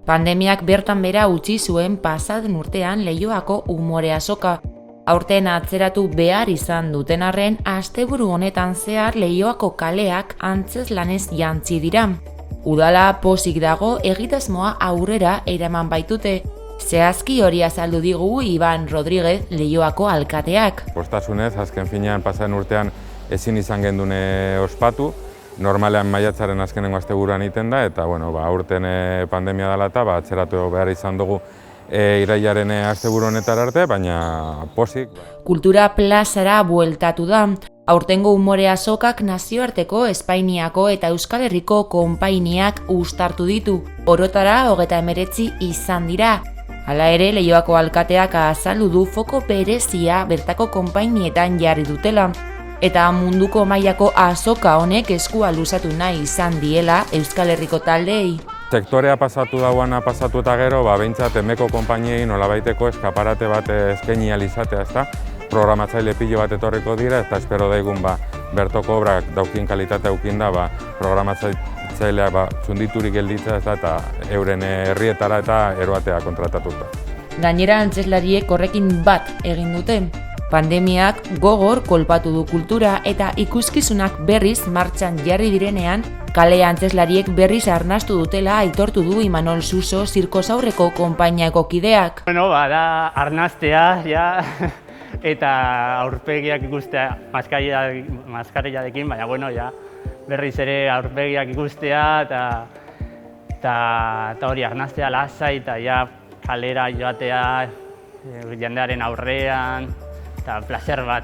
Pandemiak bertan bera utzi zuen pasaden urtean Leioako umore azoka. Aurten atzeratu behar izan duten arren, asteburu honetan zehar Leioako kaleak antzezlanez jantzi dira. Udala pozik dago egitasmoa aurrera eraman baitute. Zehazki hori azaldu digu Iban Rodríguez Leioako alkateak. Postasunez, azken finean pasaden urtean ezin izan gendune ospatu. Normalean maiatzaren azkenengo asteburuan egiten da, eta aurten pandemia dela eta atzeratu behar izan dugu irailaren asteburu honetara arte, baina pozik. Kultura plazara bueltatu da. Aurtengo umore azokak nazioarteko, Espainiako eta Euskal Herriko konpainiak uztartu ditu. Orotara 39 izan dira. Hala ere, Leioako alkateak azaldu du foko berezia bertako konpainietan jarri dutela. Eta munduko mailako azoka honek eskua luzatu nahi izan diela Euskal Herriko taldeei. Sektorea pasatu dauana pasatu eta gero, behintzat emeko konpainiei nolabaiteko eskaparate bat eskaini ahal izatea, ezta? Programatzaile pilo bat etorriko dira, eta espero daigun bertoko obrak daukin kalitatea eukin da, programatzaileak zunditurik gelditzea, eta euren herrietara eta eroatea kontratatuta. Gainera antzeslariek horrekin bat egin dute. Pandemiak gogor kolpatu du kultura eta ikuskizunak berriz martxan jarri direnean, kale antzeslariek berriz arnastu dutela aitortu du Imanol Suso zirkosaurreko konpainiako kideak. Da arnastea, eta aurpegiak ikustea maskarillarekin, baina berriz ere aurpegiak ikustea eta hori arnastea lasai eta kalera joatea jendearen aurrean. Eta placer bat.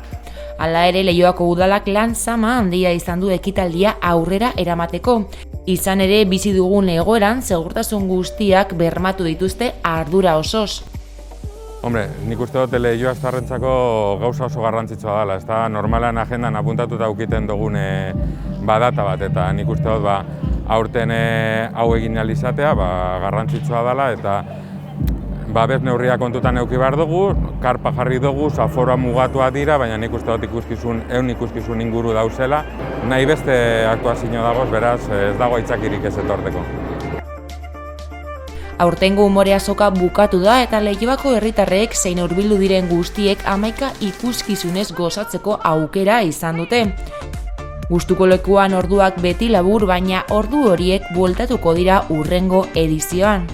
Hala ere, Leioako udalak lan zama handia izan du ekitaldia aurrera eramateko. Izan ere, bizi dugun egoeran segurtasun guztiak bermatu dituzte ardura osoz. Nik uste dut Leioa aztarrentzako gauza oso garrantzitsua dela. Ez da, normalan agendan apuntatuta ukiten dugun data bat, eta nik uste dut aurten hau egin ahal izatea garrantzitsua dela, eta bez neurriak kontutan eduki behar dugu, karpa jarri dugu, aforoa mugatua dira, baina nik uste dut ikuskizun inguru dauzela. Nahi beste aktuazio dagoz, beraz ez dago aitzakirik ez etorteko. Aurtengo umore azoka bukatu da eta Leioako herritarrek zein hurbildu diren guztiek 11 ikuskizunez gozatzeko aukera izan dute. Gustuko lekuan orduak beti labur, baina ordu horiek bueltatuko dira hurrengo edizioan.